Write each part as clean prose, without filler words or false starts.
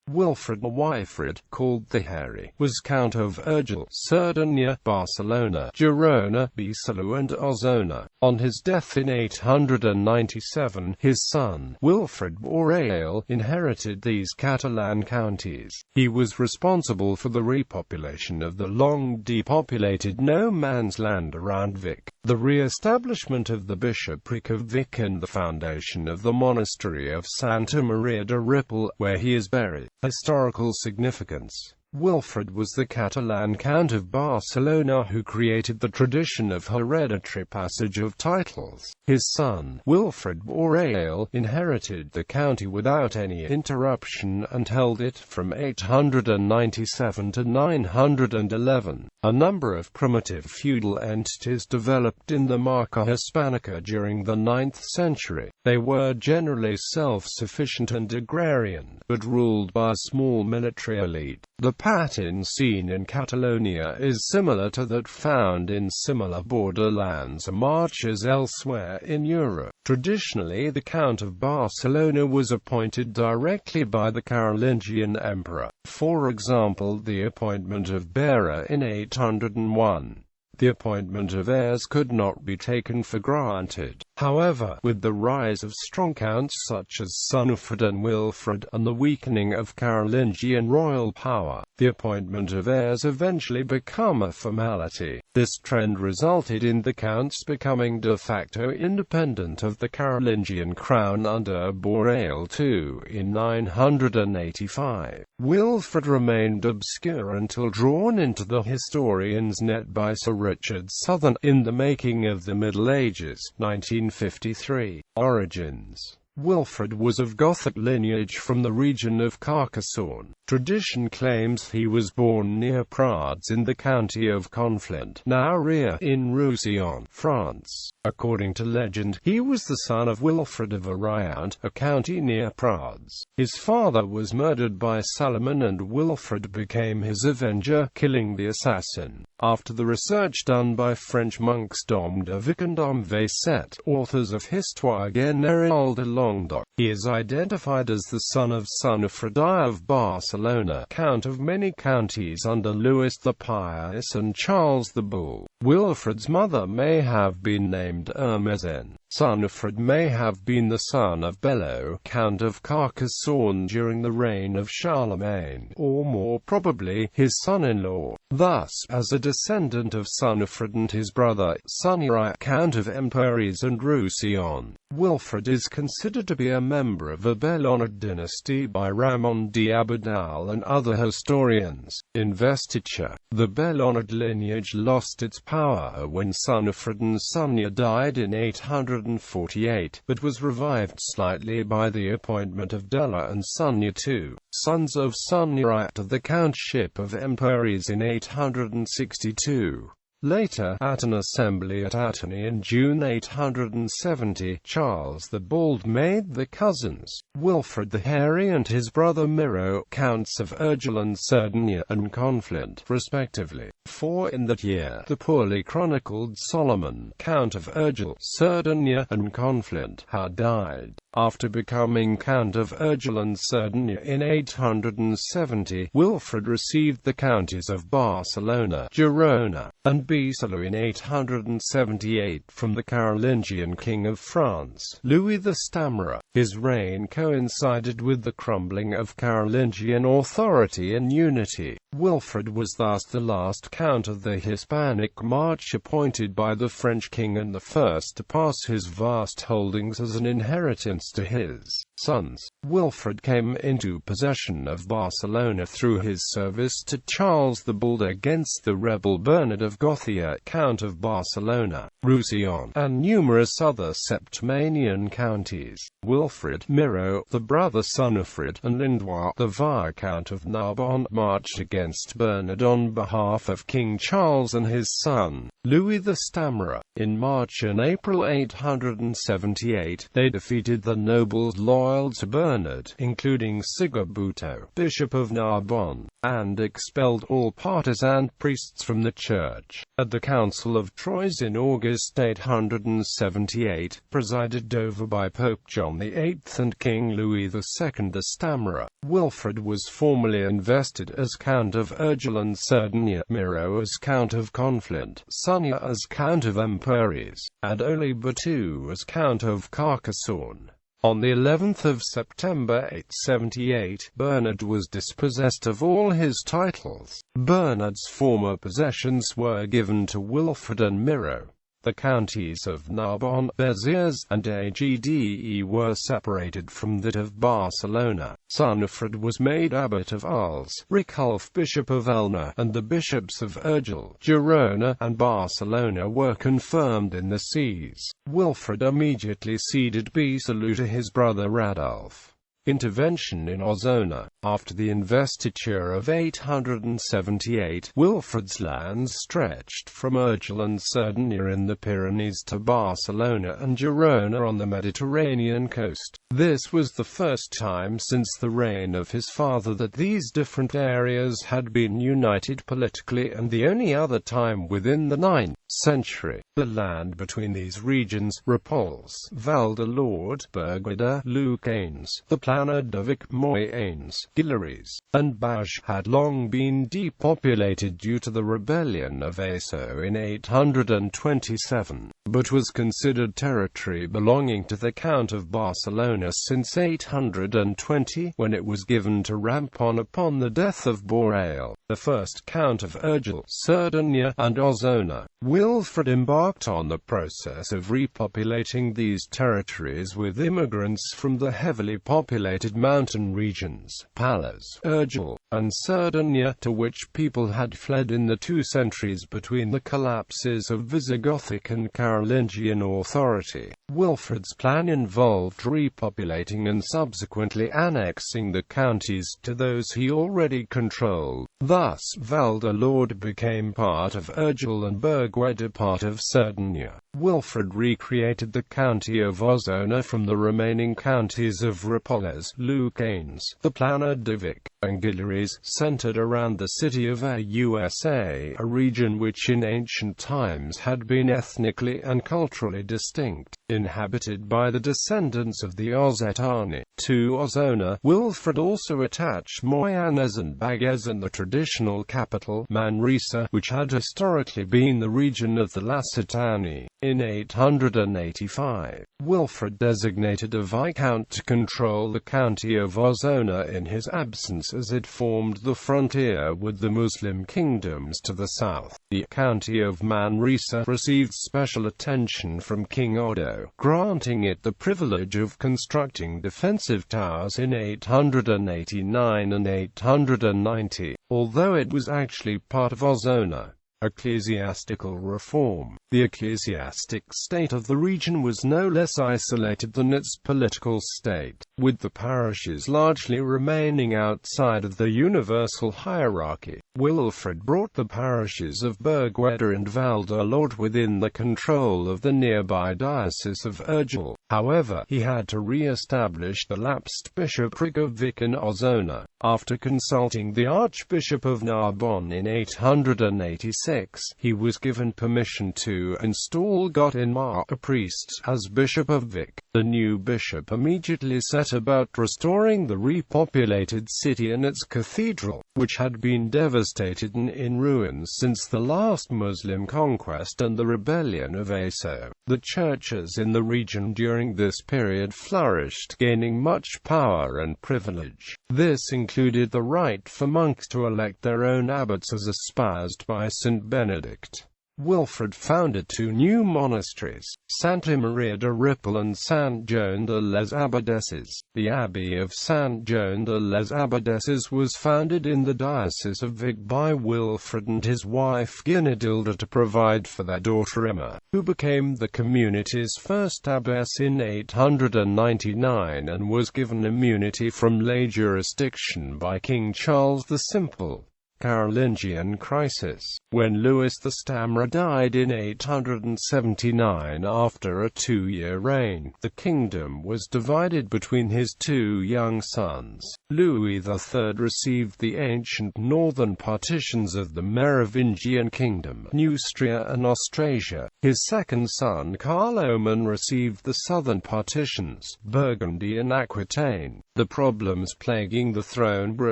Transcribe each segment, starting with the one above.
Wilfred the Wifred, called the Hairy, was Count of Urgell, Cerdanya, Barcelona, Girona, Besalú and Ausona. On his death in 897, his son, Wilfred Borrell, inherited these Catalan counties. He was responsible for the repopulation of the long-depopulated no-man's land around Vic, the re-establishment of the bishopric of Vic and the foundation of the Monastery of Santa Maria de Ripoll, where he is buried. Historical significance. Wilfred was the Catalan Count of Barcelona who created the tradition of hereditary passage of titles. His son, Wilfred Borrell, inherited the county without any interruption and held it from 897 to 911. A number of primitive feudal entities developed in the Marca Hispanica during the 9th century. They were generally self-sufficient and agrarian, but ruled by a small military elite. The pattern seen in Catalonia is similar to that found in similar borderlands and marches elsewhere in Europe. Traditionally, the Count of Barcelona was appointed directly by the Carolingian emperor. For example, the appointment of bearer in 801. The appointment of heirs could not be taken for granted. However, with the rise of strong counts such as Wilfred and Wilfred, and the weakening of Carolingian royal power, the appointment of heirs eventually became a formality. This trend resulted in the counts becoming de facto independent of the Carolingian crown under Borrell II in 985. Wilfred remained obscure until drawn into the historian's net by Sir Richard Southern in The Making of the Middle Ages, 1953. Origins. Wilfred was of Gothic lineage from the region of Carcassonne. Tradition claims he was born near Prades in the county of Conflent, now Ria, in Roussillon, France. According to legend, he was the son of Wilfred of Ariant, a county near Prades. His father was murdered by Salomon and Wilfred became his avenger, killing the assassin. After the research done by French monks Dom de Vic and Dom Vayset, authors of Histoire générale de Languedoc, he is identified as the son of Wilfred of Barcelona, Count of many counties under Louis the Pious and Charles the Bull. Wilfred's mother may have been named Ermesen. Wilfred may have been the son of Besalú, Count of Carcassonne during the reign of Charlemagne, or more probably, his son-in-law. Thus, as a descendant of Wilfred and his brother, Zaqarbal, Count of Empúries and Roussillon, Wilfred is considered to be a member of the Bellonid dynasty by Ramon de Abadal and other historians. Investiture. The Bellonid lineage lost its power when Wilfred and Zaqarbal died in 848, but was revived slightly by the appointment of Dela and Zaqarbal II, sons of Zaqarbal, to the Countship of Empúries in 862. Later, at an assembly at Attorney in June 870, Charles the Bald made the cousins, Wilfred the Hairy and his brother Miro, Counts of Urgell and Cerdanya and Conflent, respectively. For in that year, the poorly chronicled Solomon, Count of Urgell, Cerdanya and Conflent, had died. After becoming Count of Urgell and Cerdanya in 870, Wilfred received the counties of Barcelona, Girona, and Besalú in 878 from the Carolingian King of France, Louis the Stammerer. His reign coincided with the crumbling of Carolingian authority and unity. Wilfred was thus the last count of the Hispanic March appointed by the French king and the first to pass his vast holdings as an inheritance to his sons. Wilfred came into possession of Barcelona through his service to Charles the Bald against the rebel Bernard of García, Count of Barcelona, Roussillon, and numerous other Septimanian counties. Wilfred, Miro, the brother Wilfred, and Lindois, the Viscount of Narbonne, marched against Bernard on behalf of King Charles and his son, Louis the Stammerer. In March and April 878, they defeated the nobles Law loyal to Bernard, including Sigibuto, Bishop of Narbonne, and expelled all partisan priests from the church. At the Council of Troyes in August 878, presided over by Pope John VIII and King Louis II the Stammerer, Wilfred was formally invested as Count of Urgell and Cerdanya, Miro as Count of Conflent, Sunya as Count of Emperies, and Olibatu as Count of Carcassonne. On the 11th of September 878, Bernard was dispossessed of all his titles. Bernard's former possessions were given to Wilfred and Miro. The counties of Narbonne, Béziers, and Agde were separated from that of Barcelona. Sunfred was made abbot of Arles, Ripoll bishop of Elna, and the bishops of Urgell, Girona, and Barcelona were confirmed in the sees. Wilfred immediately ceded Besalú to his brother Radulf. Intervention in Ausona. After the investiture of 878, Wilfred's lands stretched from Urgell and Cerdanya in the Pyrenees to Barcelona and Girona on the Mediterranean coast. This was the first time since the reign of his father that these different areas had been united politically, and the only other time within the 9th century. The land between these regions, Ripolls, Val de Lord, Berguedà, Lucanes, the Plana de Vic, Moyanes, Guilleries, and Bages, had long been depopulated due to the rebellion of Eso in 827, but was considered territory belonging to the Count of Barcelona since 820, when it was given to Ripoll upon the death of Borrell, the first Count of Urgell, Cerdanya, and Ausona. Wilfred embarked on the process of repopulating these territories with immigrants from the heavily populated mountain regions, Palas, Urgell, and Cerdanya, to which people had fled in the 2 centuries between the collapses of Visigothic and Carolingian authority. Wilfred's plan involved repopulating and subsequently annexing the counties to those he already controlled. Thus, Val de Lord became part of Urgell and Berguedà part of Cerdanya. Wilfred recreated the county of Ausona from the remaining counties of Ripolles, Lucanes, the Plana de Vic, and Guilleries, centered around the city of Ausa, a region which in ancient times had been ethnically and culturally distinct, inhabited by the descendants of the Occitani. To Ausona, Wilfred also attached Moyanes and Bages and the traditional capital, Manresa, which had historically been the region of the Lusitani. In 885, Wilfred designated a viscount to control the county of Ausona in his absence, as it formed the frontier with the Muslim kingdoms to the south. The county of Manresa received special attention from King Odo, granting it the privilege of constructing defensive towers in 889 and 890, although it was actually part of Ausona. Ecclesiastical reform. The ecclesiastic state of the region was no less isolated than its political state, with the parishes largely remaining outside of the universal hierarchy. Wilfred brought the parishes of Berguedà and Val de Lord within the control of the nearby diocese of Urgell. However, he had to re-establish the lapsed bishopric of Vic and Ausona. After consulting the Archbishop of Narbonne in 886, he was given permission to install Gaudin-Mar, a priest, as Bishop of Vic. The new bishop immediately set about restoring the repopulated city and its cathedral, which had been devastated and in ruins since the last Muslim conquest and the rebellion of Eso. The churches in the region during this period flourished, gaining much power and privilege. This included the right for monks to elect their own abbots as espoused by St. Benedict. Wilfred founded 2 new monasteries, Santa Maria de Ripoll and Sant Joan de les Abadesses. The Abbey of Sant Joan de les Abadesses was founded in the Diocese of Vic by Wilfred and his wife Guinadilda to provide for their daughter Emma, who became the community's first abbess in 899 and was given immunity from lay jurisdiction by King Charles the Simple. Carolingian crisis. When Louis the Stammerer died in 879 after a 2-year reign, the kingdom was divided between his 2 young sons. Louis III received the ancient northern partitions of the Merovingian kingdom, Neustria and Austrasia. His second son Carloman received the southern partitions, Burgundy and Aquitaine. The problems plaguing the throne were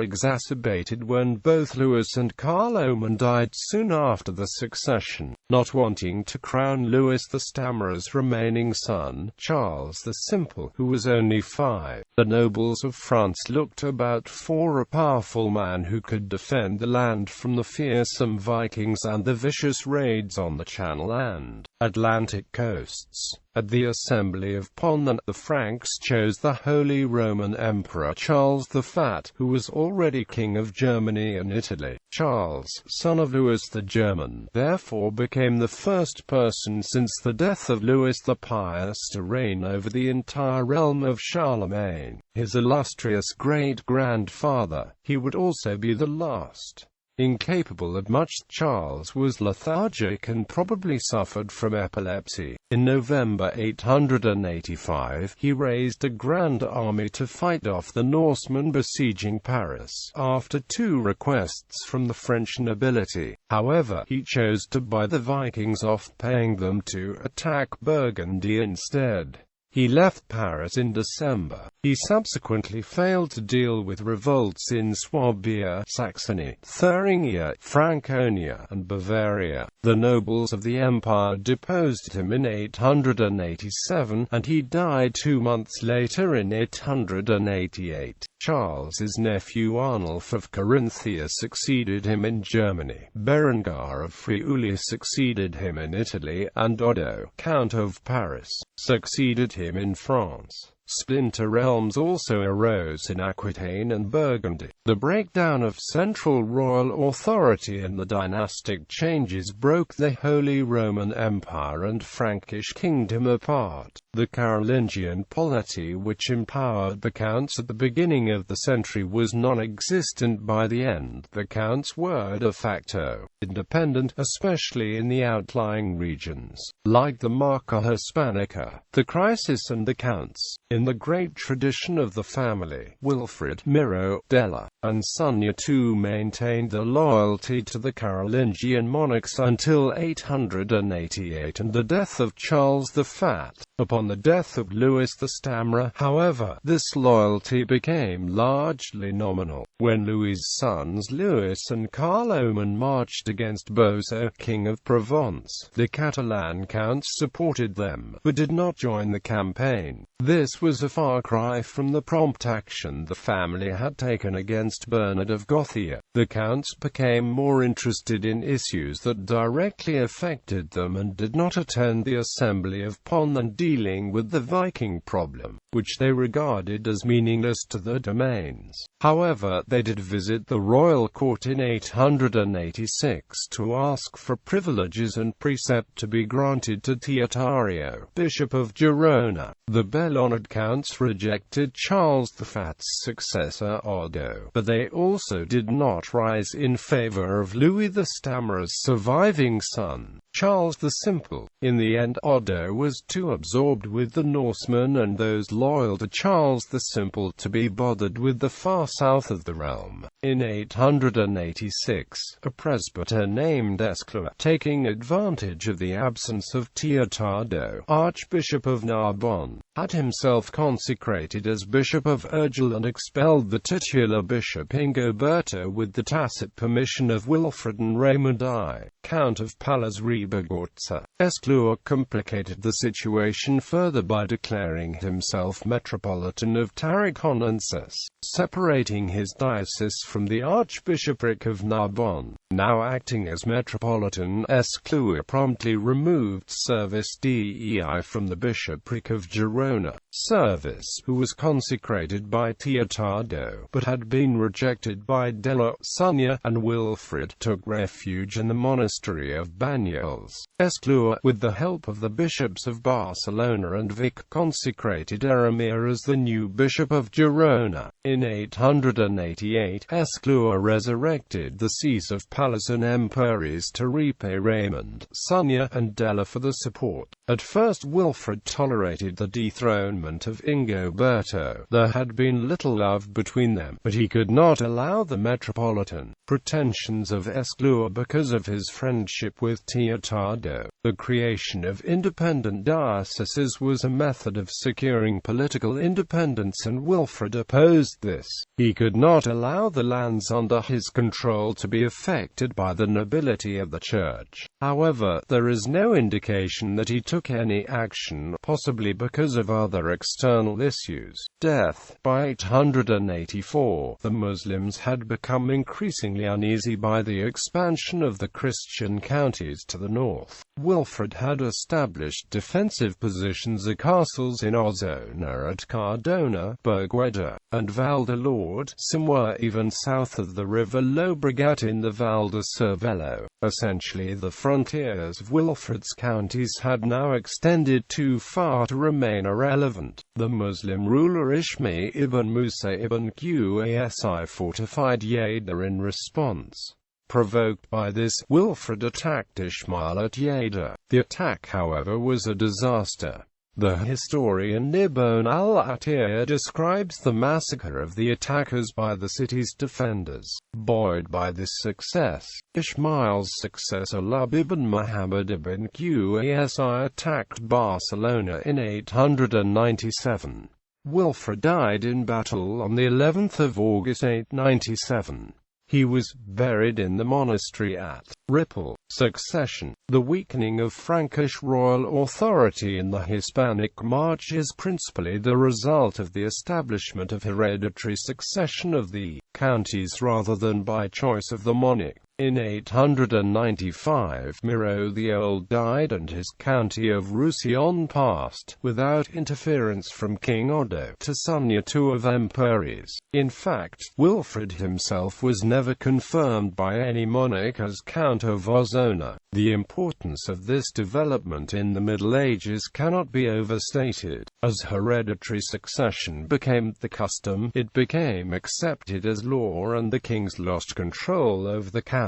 exacerbated when both Louis and Carloman died soon after the succession. Not wanting to crown Louis the Stammerer's remaining son, Charles the Simple, who was only 5, the nobles of France looked about for a powerful man who could defend the land from the fearsome Vikings and the vicious raids on the Channel and Atlantic coasts. At the Assembly of Ponant, the Franks chose the Holy Roman Emperor Charles the Fat, who was already King of Germany and Italy. Charles, son of Louis the German, therefore became the first person since the death of Louis the Pious to reign over the entire realm of Charlemagne, his illustrious great-grandfather. He would also be the last. Incapable of much, Charles was lethargic and probably suffered from epilepsy. In November 885, he raised a grand army to fight off the Norsemen besieging Paris, after 2 requests from the French nobility. However, he chose to buy the Vikings off, paying them to attack Burgundy instead. He left Paris in December. He subsequently failed to deal with revolts in Swabia, Saxony, Thuringia, Franconia, and Bavaria. The nobles of the empire deposed him in 887, and he died 2 months later in 888. Charles's nephew Arnulf of Carinthia succeeded him in Germany. Berengar of Friuli succeeded him in Italy, and Odo, Count of Paris, succeeded him in France. Splinter realms also arose in Aquitaine and Burgundy. The breakdown of central royal authority and the dynastic changes broke the Holy Roman Empire and Frankish kingdom apart. The Carolingian polity, which empowered the counts at the beginning of the century, was non-existent by the end. The counts were de facto independent, especially in the outlying regions, like the Marca Hispanica. The crisis and the counts. In the great tradition of the family, Wilfred, Miro, Della, and Sonia too maintained their loyalty to the Carolingian monarchs until 888 and the death of Charles the Fat. Upon the death of Louis the Stammerer, however, this loyalty became largely nominal. When Louis's sons Louis and Carloman marched against Boso, king of Provence, the Catalan counts supported them, but did not join the campaign. This was a far cry from the prompt action the family had taken against Bernard of Gothia. The counts became more interested in issues that directly affected them and did not attend the Assembly of Ponant dealing with the Viking problem, which they regarded as meaningless to their domains. However, they did visit the royal court in 886 to ask for privileges and precept to be granted to Teotario, Bishop of Girona. The Bellonid counts rejected Charles the Fat's successor Odo, but they also did not rise in favor of Louis the Stammerer's surviving son, Charles the Simple. In the end, Odo was too absorbed with the Norsemen and those loyal to Charles the Simple to be bothered with the far south of the realm. In 886, a presbyter named Esclua, taking advantage of the absence of Teotardo, Archbishop of Narbonne, had himself consecrated as Bishop of Urgell and expelled the titular bishop Ingoberto with the tacit permission of Wilfred and Raymond I, Count of Pallas Ribagorza. Esclua complicated the situation further by declaring himself Metropolitan of Tarraconensis, separating his diocese from the Archbishopric of Narbonne. Now acting as Metropolitan, Esclua promptly removed Service Dei from the Bishopric of Girona. Service, who was consecrated by Teotardo, but had been rejected by Della, Sonia, and Wilfred, took refuge in the Monastery of Banyoles. Esclua Esclúa, with the help of the bishops of Barcelona and Vic, consecrated Eremia as the new bishop of Girona. In 888, Esclúa resurrected the sees of Palace and Emperies to repay Raymond, Sunya, and Della for the support. At first Wilfred tolerated the dethronement of Ingoberto. There had been little love between them, but he could not allow the metropolitan pretensions of Esclúa because of his friendship with Teotado. The creation of independent dioceses was a method of securing political independence, and Wilfred opposed this. He could not allow the lands under his control to be affected by the nobility of the church. However, there is no indication that he took any action, possibly because of other external issues. Death. By 884, the Muslims had become increasingly uneasy by the expansion of the Christian counties to the north. Wilfred had established defensive positions at castles in Ausona at Cardona, Berguedà, and Valdelord, somewhere even south of the river Llobregat in the Val de Cervelló. Essentially, the frontiers of Wilfred's counties had now extended too far to remain irrelevant. The Muslim ruler Ismail ibn Musa ibn Qasi fortified Lleida in response. Provoked by this, Wilfred attacked Ismail at Lleida. The attack, however, was a disaster. The historian Ibn al-Atiyah describes the massacre of the attackers by the city's defenders. Buoyed by this success, Ismail's successor Lub ibn Muhammad ibn Qasi attacked Barcelona in 897. Wilfred died in battle on the 11th of August 897. He was buried in the monastery at Ripoll. Succession. The weakening of Frankish royal authority in the Hispanic March is principally the result of the establishment of hereditary succession of the counties rather than by choice of the monarch. In 895, Miro the Old died and his county of Roussillon passed, without interference from King Odo, to Sunya II of Emperies. In fact, Wilfred himself was never confirmed by any monarch as Count of Ausona. The importance of this development in the Middle Ages cannot be overstated. As hereditary succession became the custom, it became accepted as law and the kings lost control over the counts.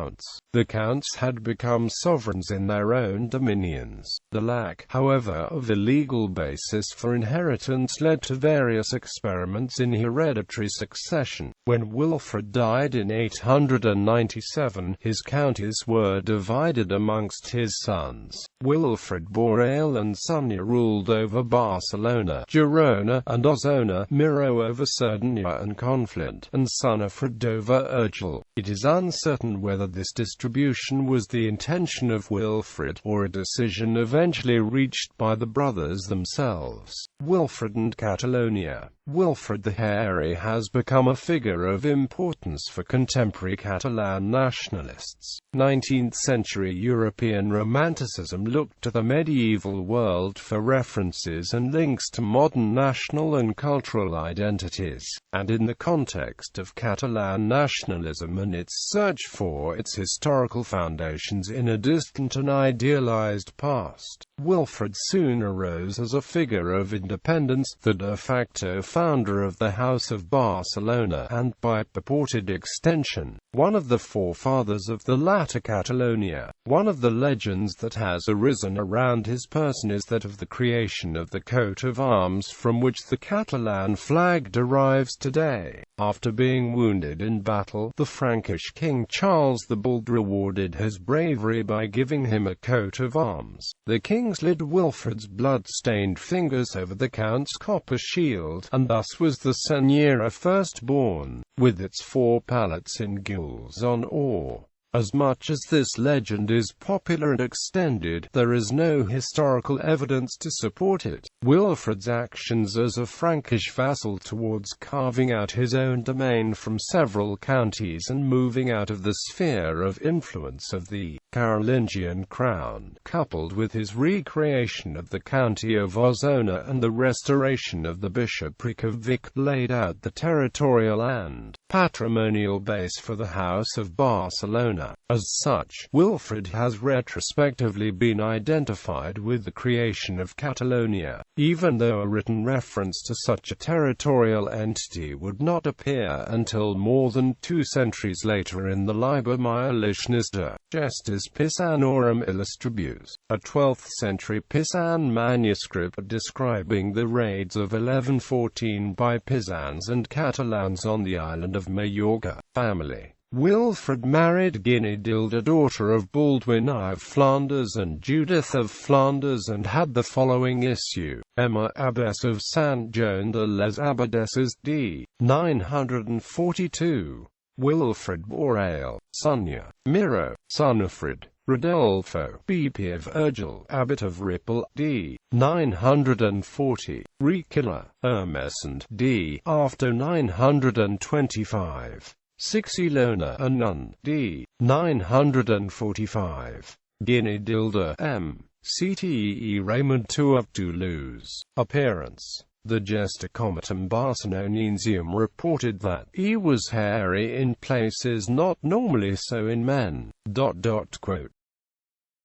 The counts had become sovereigns in their own dominions. The lack, however, of a legal basis for inheritance led to various experiments in hereditary succession. When Wilfred died in 897, his counties were divided amongst his sons. Wilfred Borrell and Sunya ruled over Barcelona, Girona, and Ausona, Miro over Cerdanya and Conflent, and Wilfred over Urgell. It is uncertain whether this distribution was the intention of Wilfred, or a decision eventually reached by the brothers themselves. Wilfred and Catalonia. Wilfred the Hairy has become a figure of importance for contemporary Catalan nationalists. 19th-century European Romanticism looked to the medieval world for references and links to modern national and cultural identities, and in the context of Catalan nationalism and its search for its historical foundations in a distant and idealized past, Wilfred soon arose as a figure of independence, the de facto founder of the House of Barcelona, and, by purported extension, one of the forefathers of the latter Catalonia. One of the legends that has arisen around his person is that of the creation of the coat of arms from which the Catalan flag derives today. After being wounded in battle, the Frankish king Charles the Bald rewarded his bravery by giving him a coat of arms. The king slid Wilfred's blood-stained fingers over the count's copper shield, and thus was the Senyera first born, with its 4 palates in gules on ore. As much as this legend is popular and extended, there is no historical evidence to support it. Wilfred's actions as a Frankish vassal towards carving out his own domain from several counties and moving out of the sphere of influence of the Carolingian crown, coupled with his recreation of the county of Ausona and the restoration of the bishopric of Vic, laid out the territorial and patrimonial base for the House of Barcelona. Catalan. As such, Wilfred has retrospectively been identified with the creation of Catalonia, even though a written reference to such a territorial entity would not appear until more than 2 centuries later in the Liber Maiolischnista, Gestis Pisanorum Illustribus, a 12th century Pisan manuscript describing the raids of 1114 by Pisans and Catalans on the island of Majorca. Family. Wilfred married Guinedilda, daughter of Baldwin I of Flanders and Judith of Flanders, and had the following issue: Emma, abbess of Saint Joan de les Abadesses, d. 942. Wilfred Borrell, Sonia, Miro, Sonifred, Rodolfo, BP of Urgell, abbot of Ripoll, d. 940, Ricola, Hermes and d. after 925. 6 Ilona, a nun, d. 945. Guinedilda, M. Cte Raymond II of Toulouse. Appearance. The Gesta Comitum Barcelonensium reported that he was hairy in places not normally so in men. Quote.